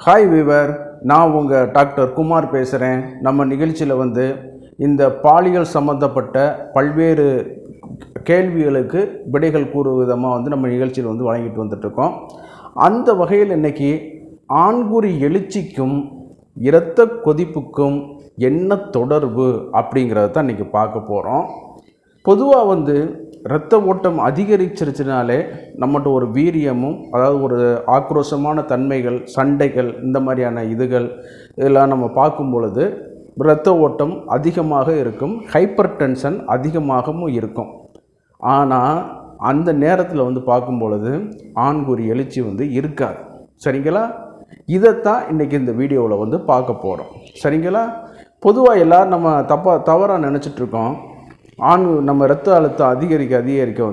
Hi viewer, நான் உங்கள் doctor Kumar பேசுகிறேன். நம்ம நிகழ்ச்சியில் இந்த பாலியல் சம்மந்தப்பட்ட பல்வேறு கேள்விகளுக்கு விடைகள் கூறும் விதமாக நம்ம நிகழ்ச்சியில் வழங்கிட்டு வந்துட்ருக்கோம். அந்த வகையில் இன்றைக்கி ஆண்குறி எழுச்சிக்கும் இரத்த கொதிப்புக்கும் என்ன தொடர்பு அப்படிங்கிறத தான் இன்றைக்கி பார்க்க போகிறோம். பொதுவாக இரத்த ஓட்டம் அதிகரிச்சிருச்சுனாலே நம்மகிட்ட ஒரு வீரியமும், அதாவது ஒரு ஆக்ரோஷமான தன்மைகள், சண்டைகள், இந்த மாதிரியான இதெல்லாம் நம்ம பார்க்கும் பொழுது இரத்த ஓட்டம் அதிகமாக இருக்கும், ஹைப்பர் டென்ஷன் அதிகமாகவும் இருக்கும். ஆனால் அந்த நேரத்தில் பார்க்கும் பொழுது ஆண்குறி எழுச்சி இருக்காது. சரிங்களா? இதைத்தான் இன்றைக்கி இந்த வீடியோவில் பார்க்க போகிறோம். சரிங்களா? பொதுவாக எல்லோரும் நம்ம தவறாக நினச்சிட்ருக்கோம். நம்ம இரத்த அழுத்தம் அதிகரிக்க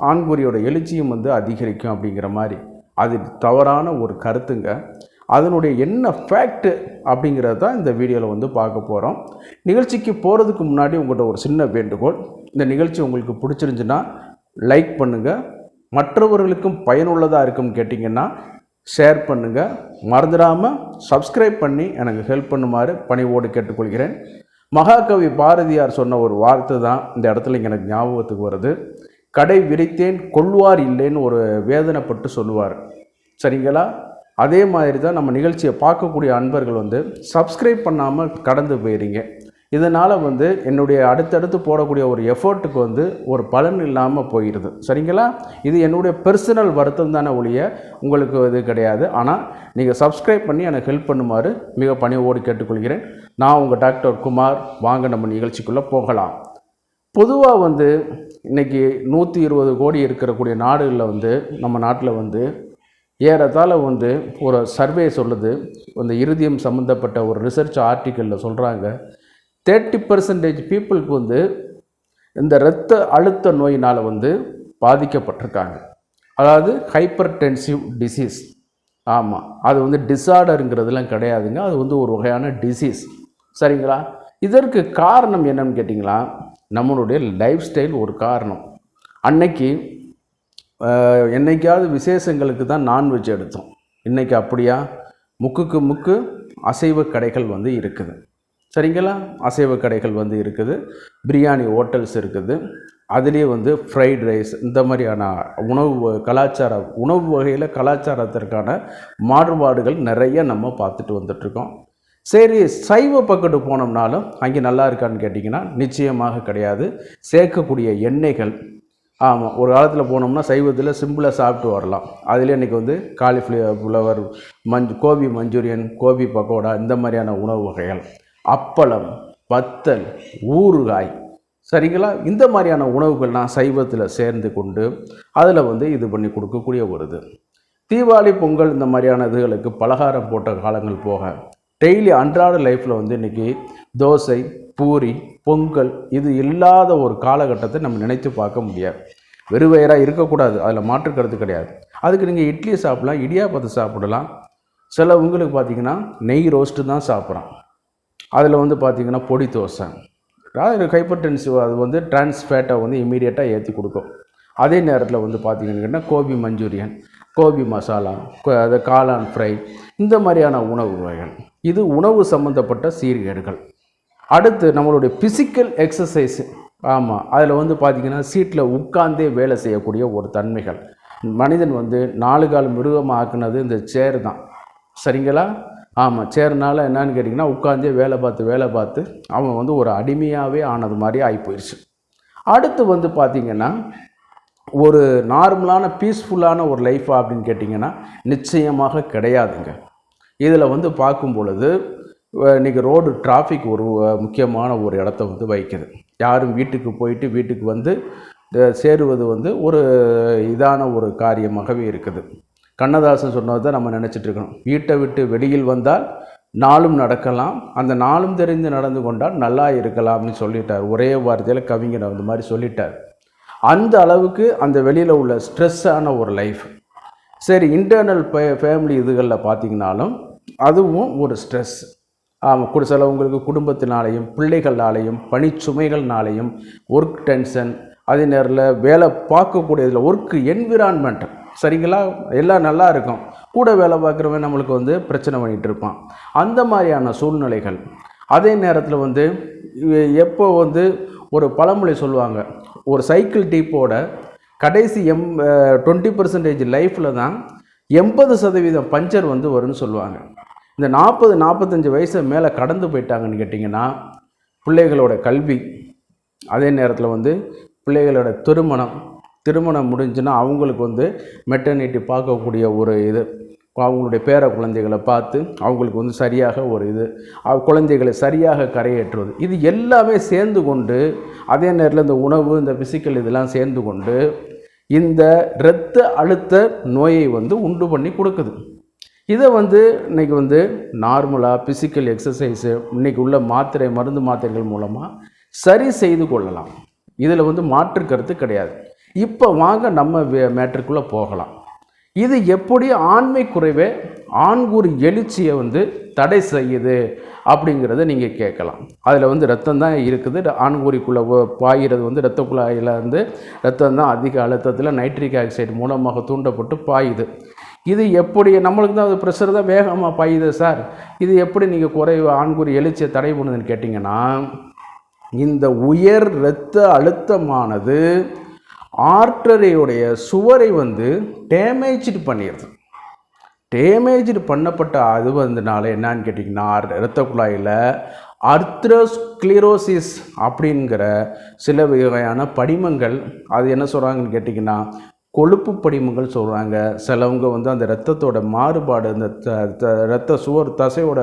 ஆண்குறியோட எழுச்சியும் அதிகரிக்கும் அப்படிங்கிற மாதிரி. அது தவறான ஒரு கருத்துங்க. அதனுடைய என்ன ஃபேக்ட்டு அப்படிங்கிறது தான் இந்த வீடியோவில் பார்க்க போகிறோம். நிகழ்ச்சிக்கு போகிறதுக்கு முன்னாடி உங்கள்கிட்ட ஒரு சின்ன வேண்டுகோள். இந்த நிகழ்ச்சி உங்களுக்கு பிடிச்சிருந்துச்சுன்னா லைக் பண்ணுங்கள், மற்றவர்களுக்கும் பயனுள்ளதாக இருக்குன்னு கேட்டிங்கன்னா ஷேர் பண்ணுங்கள், மறந்துடாமல் சப்ஸ்கிரைப் பண்ணி எனக்கு ஹெல்ப் பண்ணுமாறு பணிவோடு கேட்டுக்கொள்கிறேன். மகாகவி பாரதியார் சொன்ன ஒரு வார்த்தை தான் இந்த இடத்துல எனக்கு ஞாபகத்துக்கு வருது. கடை விரித்தேன் கொள்வார் இல்லைன்னு ஒரு வேதனைப்பட்டு சொல்லுவார். சரிங்களா? அதே மாதிரி தான் நம்ம நிகழ்ச்சியை பார்க்கக்கூடிய அன்பர்கள் சப்ஸ்கிரைப் பண்ணாமல் கடந்து போயிடுறீங்க. இதனால் என்னுடைய அடுத்தடுத்து போடக்கூடிய ஒரு எஃபர்ட்டுக்கு ஒரு பலன் இல்லாமல் போயிடுது. சரிங்களா? இது என்னுடைய பர்சனல் வருத்தம் தானே ஒழிய உங்களுக்கு இது கிடையாது. ஆனால் நீங்கள் சப்ஸ்கிரைப் பண்ணி எனக்கு ஹெல்ப் பண்ணுமாறு மிக பணிவோடு கேட்டுக்கொள்கிறேன். நான் உங்கள் டாக்டர் குமார். வாங்க நம்ம நிகழ்ச்சிக்குள்ளே போகலாம். பொதுவாக இன்றைக்கி 120 கோடி இருக்கக்கூடிய நாடுகளில் நம்ம நாட்டில் ஏறத்தாழ ஒரு சர்வே சொல்லுது. இருதயம் சம்மந்தப்பட்ட ஒரு ரிசர்ச் ஆர்டிக்கலில் சொல்கிறாங்க, 30% பீப்புளுக்கு இந்த இரத்த அழுத்த நோயினால் பாதிக்கப்பட்டிருக்காங்க. அதாவது ஹைப்பர் டென்சிவ் டிசீஸ். ஆமாம், அது டிஸார்டருங்கிறதுலாம் கிடையாதுங்க. அது ஒரு வகையான டிசீஸ். சரிங்களா? இதற்கு காரணம் என்னன்னு கேட்டிங்களா, நம்மளுடைய லைஃப் ஸ்டைல் ஒரு காரணம். என்னைக்காவது விசேஷங்களுக்கு தான் நான்வெஜ் எடுத்தோம். இன்றைக்கி அப்படியா? முக்குக்கு முக்கு அசைவ கடைகள் இருக்குது. சரிங்களா? அசைவ கடைகள் இருக்குது, பிரியாணி ஹோட்டல்ஸ் இருக்குது. அதுலேயே ஃப்ரைட் ரைஸ், இந்த மாதிரியான உணவு வகையில் கலாச்சாரத்திற்கான மாறுபாடுகள் நிறைய நம்ம பார்த்துட்டு வந்துட்ருக்கோம். சரி, சைவ பக்கத்து போனோம்னாலும் அங்கே நல்லா இருக்கான்னு கேட்டிங்கன்னா நிச்சயமாக கிடையாது. சேர்க்கக்கூடிய எண்ணெய்கள், ஆமாம், ஒரு காலத்தில் போனோம்னா சைவத்தில் சிம்பிளாக சாப்பிட்டு வரலாம். அதில் இன்றைக்கி காலிஃப்ளவர் கோபி மஞ்சூரியன், கோபி பக்கோடா, இந்த மாதிரியான உணவு வகைகள், அப்பளம், வத்தல், ஊறுகாய், சரிங்களா? இந்த மாதிரியான உணவுகள்லாம் சைவத்தில் சேர்ந்து கொண்டு அதில் இது பண்ணி கொடுக்கக்கூடிய வருது. தீபாவளி, பொங்கல், இந்த மாதிரியான இதுகளுக்கு பலகாரம் போட்ட காலங்கள் போக டெய்லி அன்றாட லைஃப்பில் இன்றைக்கி தோசை, பூரி, பொங்கல் இது இல்லாத ஒரு காலகட்டத்தை நம்ம நினைத்து பார்க்க முடியாது. வெறுவயிறாக இருக்கக்கூடாது, அதில் மாற்று கருத்து கிடையாது. அதுக்கு நீங்கள் இட்லி சாப்பிடலாம், இடியாப்பத்தை சாப்பிடலாம். சிலவங்களுக்கு பார்த்திங்கன்னா நெய் ரோஸ்ட்டு தான் சாப்பிட்றான். அதில் பார்த்திங்கன்னா பொடி தோசை, அதாவது ஹைப்பர் டென்சிவ், அது டிரான்ஸ்ஃபேட்டை இமீடியட்டாக ஏற்றி கொடுக்கும். அதே நேரத்தில் பார்த்திங்கன்னா கோபி மஞ்சூரியன், கோபி மசாலா, அது காளான் ஃப்ரை, இந்த மாதிரியான உணவு வகைகள், இது உணவு சம்மந்தப்பட்ட சீர்கேடுகள். அடுத்து நம்மளுடைய ஃபிசிக்கல் எக்ஸசைஸு. ஆமாம், அதில் பார்த்திங்கன்னா சீட்டில் உட்கார்ந்தே வேலை செய்யக்கூடிய ஒரு தன்மைகள். மனிதன் 4 கால் மிருகமாக ஆக்குனது இந்த சேர் தான். சரிங்களா? ஆமாம், சேர்னால் என்னன்னு கேட்டிங்கன்னா உட்காந்தே வேலை பார்த்து அவன் ஒரு அடிமையாகவே ஆனது மாதிரி ஆகி போயிடுச்சு. அடுத்து பார்த்திங்கன்னா ஒரு நார்மலான பீஸ்ஃபுல்லான ஒரு லைஃபா அப்படின்னு கேட்டிங்கன்னா நிச்சயமாக கிடையாதுங்க. இதில் பார்க்கும் பொழுது இன்றைக்கி ரோடு டிராஃபிக் ஒரு முக்கியமான ஒரு இடத்த வைக்குது. யாரும் வீட்டுக்கு போயிட்டு வீட்டுக்கு சேருவது ஒரு இதான ஒரு காரியமாகவே இருக்குது. கண்ணதாசன் சொன்னது தான் நம்ம நினச்சிட்ருக்கணும். வீட்டை விட்டு வெளியில் வந்தால் நாளும் நடக்கலாம், அந்த நாளும் தெரிந்து நடந்து கொண்டால் நல்லா இருக்கலாம்னு சொல்லிட்டார். ஒரே வார்த்தையில் கவிஞர் அந்த மாதிரி சொல்லிட்டார். அந்த அளவுக்கு அந்த வெளியில் உள்ள ஸ்ட்ரெஸ்ஸான ஒரு லைஃப். சரி, இன்டர்னல் ஃபேமிலி இதுகளில் பார்த்திங்கனாலும் அதுவும் ஒரு ஸ்ட்ரெஸ். ஆமாம், சிலவங்களுக்கு குடும்பத்தினாலேயும் பிள்ளைகள்னாலேயும் பணிச்சுமைகள்னாலேயும் ஒர்க் டென்ஷன், அதே நேரத்தில் வேலை பார்க்கக்கூடியதில் ஒர்க் என்விரான்மெண்ட். சரிங்களா? எல்லாம் நல்லா இருக்கும். கூட வேலை பார்க்குறவன் நம்மளுக்கு வந்து பிரச்சனை பண்ணிகிட்டு இருப்பான். அந்த மாதிரியான சூழ்நிலைகள். அதே நேரத்தில் வந்து எப்போ வந்து ஒரு பழமொழி சொல்லுவாங்க, ஒரு சைக்கிள் டீப்போட கடைசி 20% லைஃப்பில் தான் 80% பஞ்சர் வந்து வரும்னு சொல்லுவாங்க. இந்த 40-45 வயசு மேலே கடந்து போயிட்டாங்கன்னு கேட்டிங்கன்னா பிள்ளைகளோட கல்வி, அதே நேரத்தில் வந்து பிள்ளைகளோட திருமணம் முடிஞ்சுன்னா அவங்களுக்கு வந்து மெட்டர்னிட்டி பார்க்கக்கூடிய ஒரு இது, அவங்களுடைய பேர குழந்தைகளை பார்த்து அவங்களுக்கு வந்து சரியாக ஒரு இது, குழந்தைகளை சரியாக கரையேற்றுவது, இது எல்லாமே சேர்ந்து கொண்டு, அதே நேரத்தில் இந்த உணவு, இந்த ஃபிசிக்கல் இதெல்லாம் சேர்ந்து கொண்டு இந்த இரத்த அழுத்த நோயை வந்து உண்டு பண்ணி கொடுக்குது. இதை வந்து இன்றைக்கி வந்து நார்மலாக ஃபிசிக்கல் எக்ஸசைஸு, இன்றைக்கி உள்ள மருந்து மாத்திரைகள் மூலமாக சரி செய்து கொள்ளலாம். இதில் வந்து மாற்று கருத்து கிடையாது. இப்போ வாங்க நம்ம மேட்டருக்குள்ளே போகலாம். இது எப்படி ஆண்மை குறைவே ஆண்குறி எழுச்சியை வந்து தடை செய்யுது அப்படிங்கிறத நீங்கள் கேட்கலாம். அதில் வந்து ரத்தம் தான் இருக்குது, ஆண்குறிக்குள்ளே பாயிறது வந்து இரத்த குழாயில் வந்து ரத்தம் தான் அதிக அழுத்தத்தில் நைட்ரிக் ஆக்சைடு மூலமாக தூண்டப்பட்டு பாயுது. இது எப்படி நம்மளுக்கு தான் அது ப்ரெஷர் தான் வேகமாக பாயுது சார், இது எப்படி நீங்கள் ஆண்குறி எழுச்சியை தடை பண்ணுதுன்னு கேட்டிங்கன்னா, இந்த உயர் இரத்த அழுத்தமானது ஆர்டரியுடைய சுவரை வந்து டேமேஜ்டு பண்ணிடுது. டேமேஜ்டு பண்ணப்பட்ட அது வந்தனால என்னன்னு கேட்டிங்கன்னா, இரத்த குழாயில் அர்த்ரோஸ்க்ளீரோசிஸ் அப்படிங்கிற சில வகையான படிமங்கள், அது என்ன சொல்கிறாங்கன்னு கேட்டிங்கன்னா கொழுப்பு படிமங்கள் சொல்கிறாங்க. சிலவங்க வந்து அந்த இரத்தத்தோட மாறுபாடு, இந்த இரத்த சுவர் தசையோட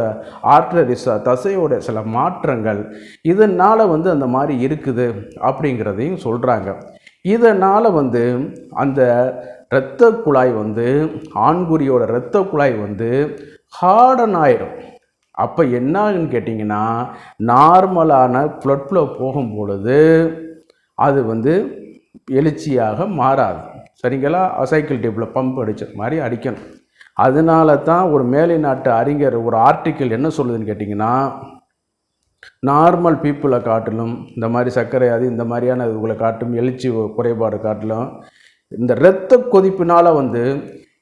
ஆர்டரிஸ் தசையோட சில மாற்றங்கள் இதனால் வந்து அந்த மாதிரி இருக்குது அப்படிங்கிறதையும் சொல்கிறாங்க. இதனால் வந்து அந்த இரத்த குழாய் வந்து ஆண்குறியோட இரத்த குழாய் வந்து ஹார்டன் ஆயிடும். அப்போ என்ன ஆகுன்னு கேட்டிங்கன்னா, நார்மலான ப்ளட் ஃப்ளோ போகும் பொழுது அது வந்து எழுச்சியாக மாறாது. சரிங்களா? சைக்கிள் டேப்பில் பம்ப் அடித்த மாதிரி அடிக்கணும். அதனால தான் ஒரு மேலை நாட்டு அறிஞர் ஒரு ஆர்டிக்கிள் என்ன சொல்லுதுன்னு கேட்டிங்கன்னா, நார்மல் பீப்புளை காட்டிலும், இந்த மாதிரி சர்க்கரை அது இந்த மாதிரியான இதுகளை காட்டிலும், எழுச்சி குறைபாடு காட்டிலும், இந்த இரத்த கொதிப்பினால் வந்து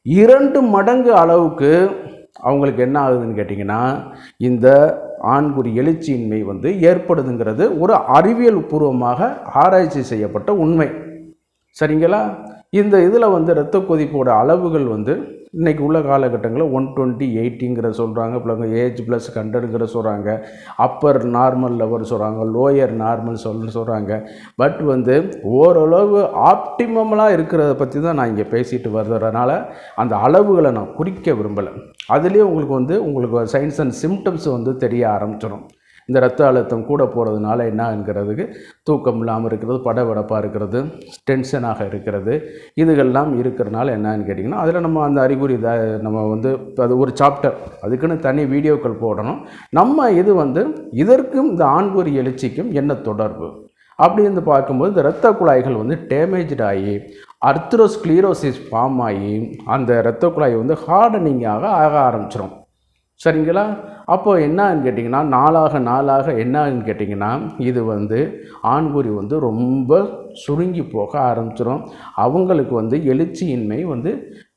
2 மடங்கு அளவுக்கு அவங்களுக்கு என்ன ஆகுதுன்னு கேட்டிங்கன்னா, இந்த ஆண்குறி எழுச்சியின்மை வந்து ஏற்படுதுங்கிறது ஒரு அறிவியல் பூர்வமாக ஆராய்ச்சி செய்யப்பட்ட உண்மை. சரிங்களா? இந்த இதில் வந்து இரத்த கொதிப்போட அளவுகள் வந்து இன்றைக்கி உள்ள காலகட்டங்களில் 120/80 சொல்கிறாங்க, ஏஜ் ப்ளஸ் 100 சொல்கிறாங்க, அப்பர் நார்மல் லெவல் சொல்கிறாங்க, லோயர் நார்மல் சொல்கிறாங்க. பட் வந்து ஓரளவு ஆப்டிமலாக இருக்கிறத பற்றி தான் நான் இங்கே பேசிட்டு வர்றதுனால அந்த அளவுகளை நான் குறிக்க விரும்பலை. அதுலேயே உங்களுக்கு சைன்ஸ் அண்ட் சிம்டம்ஸ் வந்து தெரிய ஆரம்பிச்சிடும். இந்த இரத்த அழுத்தம் கூட போகிறதுனால என்னங்கிறதுக்கு தூக்கம் இல்லாமல் இருக்கிறது, படபடப்பாக இருக்கிறது, டென்ஷனாக இருக்கிறது, இதுகள்லாம் இருக்கிறனால என்னன்னு கேட்டிங்கன்னா, அதில் நம்ம அந்த அறிகுறி நம்ம வந்து அது ஒரு சாப்டர், அதுக்குன்னு தனி வீடியோக்கள் போடணும். நம்ம இது வந்து இதற்கும் இந்த ஆண்குறி எழுச்சிக்கும் என்ன தொடர்பு அப்படின்னு பார்க்கும்போது, இந்த இரத்த குழாய்கள் வந்து டேமேஜ்டு ஆகி அர்த்ரோஸ்க்ளீரோசிஸ் ஃபார்ம் ஆகி அந்த இரத்த குழாய் வந்து ஹார்டனிங்காக ஆக ஆரம்பிச்சிடும். சரிங்களா? அப்போ என்னன்னு கேட்டிங்கன்னா, நாளாக என்னன்னு கேட்டிங்கன்னா, இது வந்து ஆண்குறி வந்து ரொம்ப சுருங்கி போக ஆரம்பிச்சிடும். அவங்களுக்கு வந்து எழுச்சியின்மை வந்து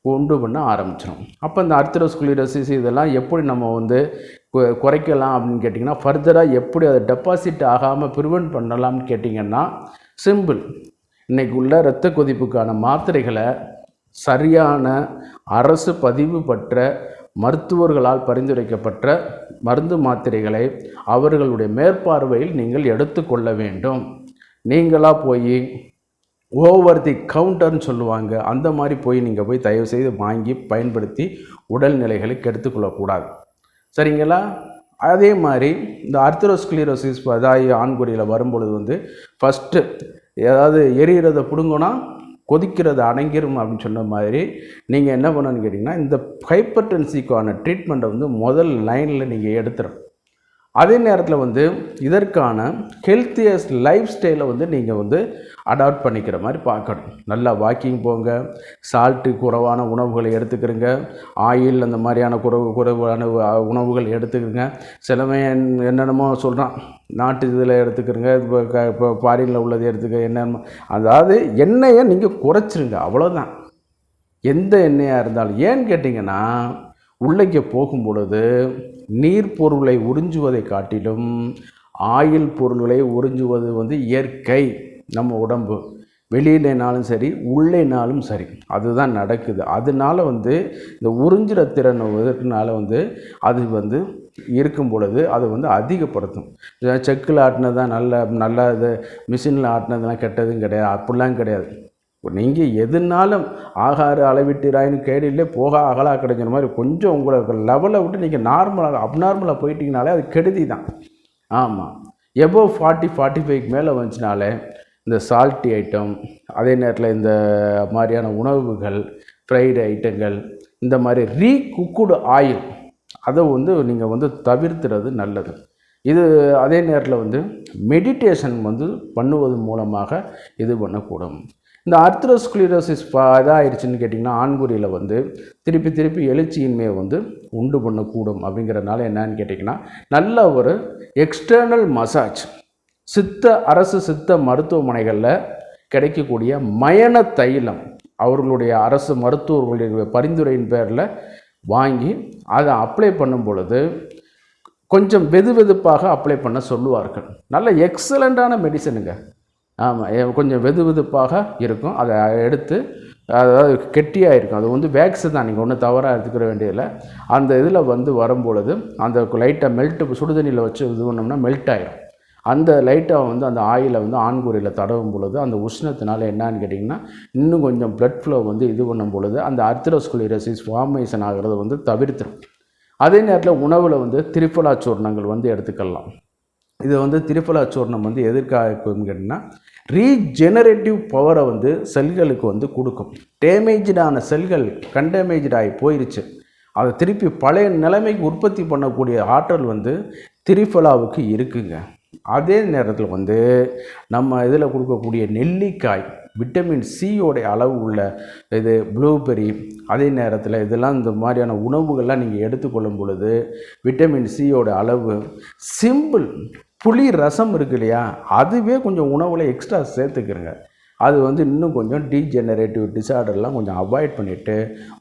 கொண்டு பண்ண ஆரம்பிச்சிடும். அப்போ இந்த அர்த்ரோஸ்க்ளீரோசிஸ் இதெல்லாம் எப்படி நம்ம வந்து குறைக்கலாம் அப்படின்னு கேட்டிங்கன்னா, ஃபர்தராக எப்படி அதை டெபாசிட் ஆகாமல் ப்ரிவெண்ட் பண்ணலாம்னு கேட்டிங்கன்னா, சிம்பிள். இன்றைக்கி உள்ள இரத்த கொதிப்புக்கான மாத்திரைகளை சரியான அரசு பதிவு பெற்ற மருத்துவர்களால் பரிந்துரைக்கப்பட்ட மருந்து மாத்திரைகளை அவர்களுடைய மேற்பார்வையில் நீங்கள் எடுத்துக்கொள்ள வேண்டும். நீங்களாக போய் ஓவர் தி கவுண்டர்னு சொல்லுவாங்க, அந்த மாதிரி நீங்கள் போய் தயவுசெய்து வாங்கி பயன்படுத்தி உடல்நிலைகளை கெடுத்துக்கொள்ளக்கூடாது. சரிங்களா? அதே மாதிரி இந்த அர்த்ரோஸ்க்ளீரோசிஸ் அதாவது ஆண்குறியில் வரும்பொழுது வந்து ஃபஸ்ட்டு ஏதாவது எரிகிறத பிடுங்கோன்னா கொதிக்கிறது அடங்கிரும் அப்படின்னு சொன்ன மாதிரி நீங்கள் என்ன பண்ணணும்னு கேட்டிங்கன்னா, இந்த ஹைப்பர் டென்சிக்கான ட்ரீட்மெண்ட்டை வந்து முதல் லைனில் நீங்கள் எடுத்துடணும். அதே நேரத்தில் வந்து இதற்கான ஹெல்த்தியஸ்ட் லைஃப் ஸ்டைலை வந்து நீங்கள் வந்து அடாப்ட் பண்ணிக்கிற மாதிரி பார்க்கணும். நல்லா வாக்கிங் போங்க, சால்ட்டு குறைவான உணவுகளை எடுத்துக்கிறங்க, ஆயில் அந்த மாதிரியான குறைவான உணவுகள் எடுத்துக்கிறங்க. சிலமே என்னென்னமோ சொல்கிறான், நாட்டு இதில் எடுத்துக்கிறங்க, இப்போ ஃபாரினில் உள்ளது எடுத்துக்க, என்னென்ன, அதாவது எண்ணெயை நீங்கள் குறைச்சிருங்க, அவ்வளோதான். எந்த எண்ணெயாக இருந்தாலும். ஏன்னு கேட்டிங்கன்னா உள்ளே போகும் பொழுது நீர் பொருளை உறிஞ்சுவதை காட்டிலும் ஆயில் பொருள்களை உறிஞ்சுவது வந்து இயற்கை. நம்ம உடம்பு வெளியிலனாலும் சரி உள்ளேனாலும் சரி அதுதான் நடக்குது. அதனால வந்து இந்த உறிஞ்சுற திறன் இதனால வந்து அது வந்து இருக்கும் பொழுது அதை வந்து அதிகப்படுத்தும். செக்கில் ஆட்டினதான் நல்லா இது மிஷினில் ஆட்டினதுலாம் கெட்டதும் கிடையாது, அப்படிலாம் கிடையாது. நீங்கள் எதுனாலும் ஆகார அளவிட்டிராயின்னு கேடிலே போக அகலா கிடைக்கிற மாதிரி கொஞ்சம் உங்களுக்கு லெவலை விட்டு நீங்கள் நார்மலாக அப்நார்மலாக போயிட்டீங்கனாலே அது கெடுதி தான். ஆமாம், எபோவ் 40-45 மேலே வந்துச்சுனாலே இந்த சால்ட்டி ஐட்டம், அதே நேரத்தில் இந்த மாதிரியான உணவுகள், ஃப்ரைடு ஐட்டங்கள், இந்த மாதிரி ரீகுக்குடு ஆயில் அதை வந்து நீங்கள் வந்து தவிர்த்துறது நல்லது. இது அதே நேரத்தில் வந்து மெடிடேஷன் வந்து பண்ணுவது மூலமாக இது பண்ணக்கூடும். இந்த ஆர்த்ரோஸ்க்ளீரோசிஸ் இதாகிடுச்சின்னு கேட்டிங்கன்னா ஆண்குறியில் வந்து திருப்பி எழுச்சியின்மையை வந்து உண்டு பண்ணக்கூடும். அப்படிங்கிறதுனால என்னன்னு கேட்டிங்கன்னா நல்ல ஒரு எக்ஸ்டர்னல் மசாஜ் அரசு சித்த மருத்துவமனைகளில் கிடைக்கக்கூடிய மயன தைலம் அவர்களுடைய அரசு மருத்துவர்களுடைய பரிந்துரையின் பேரில் வாங்கி அதை அப்ளை பண்ணும் பொழுது கொஞ்சம் வெதுவெதுப்பாக அப்ளை பண்ண சொல்லுவார்கள். நல்ல எக்ஸலண்ட்டான மெடிசனுங்க. ஆமாம், கொஞ்சம் வெதுவெதுப்பாக இருக்கும். அதை எடுத்து அதாவது கெட்டியாக இருக்கும். அது வந்து வேக்ஸு தான், நீங்கள் ஒன்றும் தவறாக எடுத்துக்கிற வேண்டியதில்லை. அந்த இதில் வந்து வரும்பொழுது அந்த லைட்டாக மெல்ட்டு சுடுதண்ணியில் வச்சு இது பண்ணோம்னா மெல்ட் ஆகிடும். அந்த லைட்டாக வந்து அந்த ஆயிலை வந்து ஆண்குறியில் தடவும் பொழுது அந்த உஷ்ணத்தினால என்னான்னு கேட்டிங்கன்னா இன்னும் கொஞ்சம் ப்ளட் ஃப்ளோ வந்து இது பண்ணும் பொழுது அந்த ஆர்த்ரோஸ்க்ளீரோசிஸ் ஃபார்மேஷன் ஆகிறத வந்து தவிர்த்துடும். அதே நேரத்தில் உணவில் வந்து திரிஃபலா சூர்ணங்கள் வந்து எடுத்துக்கலாம். இது வந்து திரிஃபலா சூர்ணம் வந்து எதற்காகன்னு கேட்டிங்கன்னா ரீஜெனரேட்டிவ் பவரை வந்து செல்களுக்கு வந்து கொடுக்கும். டேமேஜான செல்கள் கண்டேமேஜாகி போயிடுச்சு, அதை திருப்பி பழைய நிலைமைக்கு உற்பத்தி பண்ணக்கூடிய ஆற்றல் வந்து திரிஃபலாவுக்கு இருக்குங்க. அதே நேரத்தில் வந்து நம்ம இதில் கொடுக்கக்கூடிய நெல்லிக்காய் விட்டமின் சியோடைய அளவு உள்ள இது ப்ளூபெரி, அதே நேரத்தில் இதெல்லாம் இந்த மாதிரியான உணவுகள்லாம் நீங்கள் எடுத்துக்கொள்ளும் பொழுது விட்டமின் சியோட அளவு சிம்பிள் புளி ரசம் இருக்கு இல்லையா, அதுவே கொஞ்சம் உணவில் எக்ஸ்ட்ரா சேர்த்துக்கிறங்க. அது வந்து இன்னும் கொஞ்சம் டீஜெனரேட்டிவ் டிஸார்டர்லாம் கொஞ்சம் அவாய்ட் பண்ணிவிட்டு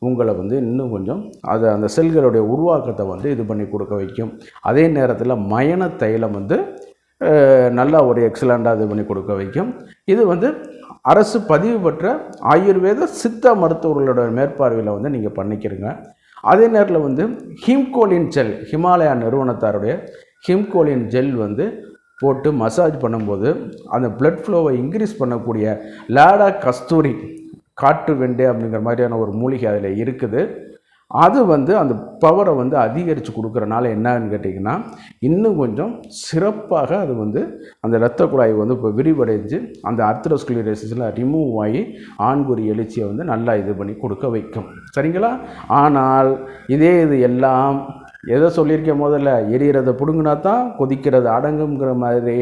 உங்களை வந்து இன்னும் கொஞ்சம் அதை அந்த செல்களுடைய உருவாக்கத்தை வந்து இது பண்ணி கொடுக்க வைக்கும். அதே நேரத்தில் மயன தைலம் வந்து நல்லா ஒரு எக்ஸலண்ட்டாக இது பண்ணி கொடுக்க வைக்கும். இது வந்து அரசு பதிவு பெற்ற ஆயுர்வேத சித்த மருத்துவர்களோட மேற்பார்வையில் வந்து நீங்கள் பண்ணிக்கிறங்க. அதே நேரத்தில் வந்து ஹிம்கோலின் ஜெல், ஹிமாலயா நிறுவனத்தாருடைய ஹிம்கோலின் ஜெல் வந்து போட்டு மசாஜ் பண்ணும்போது அந்த பிளட் ஃப்ளோவை இன்க்ரீஸ் பண்ணக்கூடிய லாடா கஸ்தூரி காட்டு வெண்டை அப்படிங்கிற மாதிரியான ஒரு மூலிகை அதில் இருக்குது. அது வந்து அந்த பவரை வந்து அதிகரித்து கொடுக்குறனால என்னன்னு கேட்டிங்கன்னா இன்னும் கொஞ்சம் சிறப்பாக அது வந்து அந்த இரத்த குழாய் வந்து இப்போ விரிவடைஞ்சு அந்த ஆர்த்ரோஸ்க்ளீரோசிஸில் ரிமூவ் ஆகி ஆண்குறி எழுச்சியை வந்து நல்லா இது பண்ணி கொடுக்க வைக்கும். சரிங்களா? ஆனால் இது எல்லாம் எதை சொல்லியிருக்கேன், முதல்ல எரியறதை பிடுங்கினா தான் கொதிக்கிறது அடங்குங்கிற மாதிரி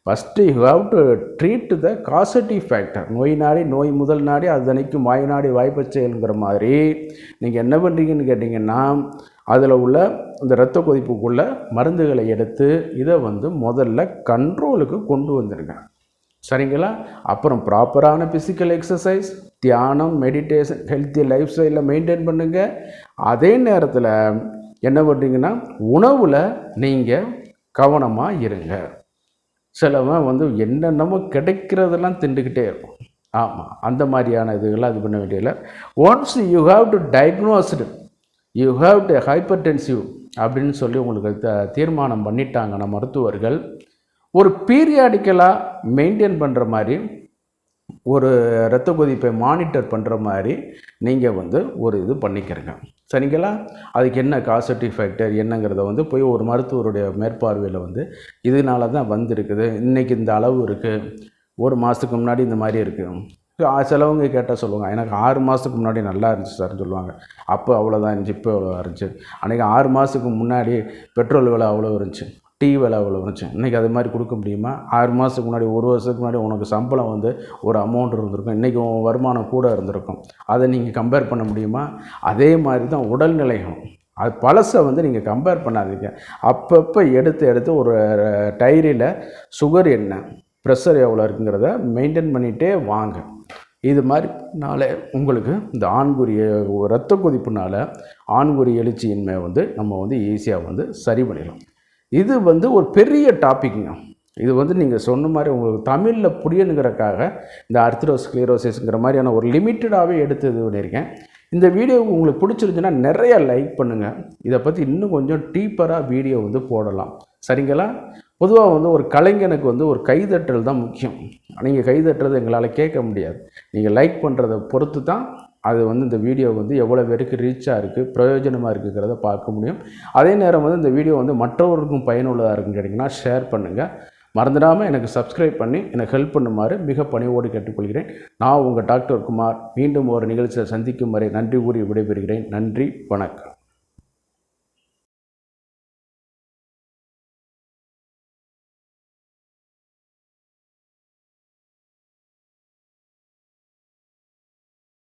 first you have to treat the causative factor. நோய் நாடி நோய் முதல் நாடி அது அன்னைக்கும் வாய் நாடி வாய்ப்பச்செயல்ங்கிற மாதிரி நீங்கள் என்ன பண்ணுறீங்கன்னு கேட்டிங்கன்னா அதில் உள்ள இந்த இரத்த கொதிப்புக்குள்ள மருந்துகளை எடுத்து இதை வந்து முதல்ல கண்ட்ரோலுக்கு கொண்டு வந்துடுங்க. சரிங்களா? அப்புறம் ப்ராப்பரான ஃபிசிக்கல் எக்ஸசைஸ், தியானம், மெடிடேஷன், ஹெல்த்தி லைஃப் ஸ்டைலில் மெயின்டைன் பண்ணுங்கள். அதே நேரத்தில் என்ன பண்ணுறீங்கன்னா உணவில் நீங்கள் கவனமாக இருங்க. சிலவன் வந்து என்னென்னமோ கிடைக்கிறதெல்லாம் திண்டுக்கிட்டே இருக்கும். ஆமாம், அந்த மாதிரியான இதுகள்லாம் இது பண்ண வேண்டியதில்லை. Once you have to diagnosed, you have to hypertensive அப்படின்னு சொல்லி உங்களுக்கு தீர்மானம் பண்ணிட்டாங்கன்னா மருத்துவர்கள் ஒரு பீரியாடிக்கலாக மெயின்டைன் பண்ணுற மாதிரி ஒரு இரத்த கொதிப்பை மானிட்டர் பண்ணுற மாதிரி நீங்கள் வந்து ஒரு இது பண்ணிக்கிறங்க. சரிங்களா? அதுக்கு என்ன காசட்டிவ் ஃபேக்டர் என்னங்கிறத வந்து போய் ஒரு மருத்துவருடைய மேற்பார்வையில் வந்து இதனால தான் வந்திருக்குது, இன்றைக்கி இந்த அளவு இருக்குது, ஒரு மாதத்துக்கு முன்னாடி இந்த மாதிரி இருக்குது. சிலவங்க கேட்டால் சொல்லுவாங்க, எனக்கு 6 மாதத்துக்கு முன்னாடி நல்லா இருந்துச்சு சார்ன்னு சொல்லுவாங்க. அப்போ அவ்வளோதான் இருந்துச்சு, இப்போ அவ்வளோ இருந்துச்சு. அன்றைக்கி 6 மாதத்துக்கு முன்னாடி பெட்ரோல் விலை அவ்வளோ இருந்துச்சு, டீ விலை அவ்வளோ இருந்துச்சு. இன்றைக்கி அது மாதிரி கொடுக்க முடியுமா? 6 மாதத்துக்கு முன்னாடி 1 வருஷத்துக்கு முன்னாடி உனக்கு சம்பளம் வந்து ஒரு அமௌண்ட் இருந்திருக்கும், இன்றைக்கி உன் வருமானம் கூட இருந்திருக்கும். அதை நீங்கள் கம்பேர் பண்ண முடியுமா? அதே மாதிரி தான் உடல்நிலைகளும். அது பழசை வந்து நீங்கள் கம்பேர் பண்ணாதீங்க. அப்பப்போ எடுத்து ஒரு டைரியில் சுகர் என்ன, ப்ரெஷர் எவ்வளோ இருக்குங்கிறத மெயின்டைன் பண்ணிகிட்டே வாங்க. இது மாதிரினால உங்களுக்கு இந்த ஆண்குறி இரத்த கொதிப்புனால ஆண்குறி எழுச்சியின்மை வந்து நம்ம வந்து ஈஸியாக வந்து சரி பண்ணிடலாம். இது வந்து ஒரு பெரிய டாபிக்ங்க. இது வந்து நீங்கள் சொன்ன மாதிரி உங்களுக்கு தமிழில் புரியணுங்கிறக்காக இந்த ஆர்த்ரோஸ்க்ளீரோசிஸ்ங்கிற மாதிரியான ஒரு லிமிட்டடாகவே எடுத்து இது பண்ணியிருக்கேன். இந்த வீடியோ உங்களுக்கு பிடிச்சிருந்துச்சுன்னா நிறைய லைக் பண்ணுங்கள். இதை பற்றி இன்னும் கொஞ்சம் டீப்பராக வீடியோ வந்து போடலாம். சரிங்களா? பொதுவாக வந்து ஒரு கலைஞனுக்கு வந்து ஒரு கைதட்டல் தான் முக்கியம். நீங்கள் கைதட்டுறது எங்களால் கேட்க முடியாது. நீங்கள் லைக் பண்ணுறதை பொறுத்து தான் அது வந்து இந்த வீடியோ வந்து எவ்வளோ பேருக்கு ரீச்சாக இருக்குது, பிரயோஜனமாக இருக்குங்கிறத பார்க்க முடியும். அதே நேரம் வந்து இந்த வீடியோ வந்து மற்றவருக்கும் பயனுள்ளதாக இருக்குன்னு கேட்டிங்கன்னா ஷேர் பண்ணுங்கள். மறந்துடாமல் எனக்கு சப்ஸ்கிரைப் பண்ணி எனக்கு ஹெல்ப் பண்ணுமாறு மிக பணிவோடு கேட்டுக்கொள்கிறேன். நான் உங்கள் டாக்டர் குமார். மீண்டும் ஒரு நிகழ்ச்சியில் சந்திக்கும் வரை நன்றி கூறி விடைபெறுகிறேன். நன்றி, வணக்கம்.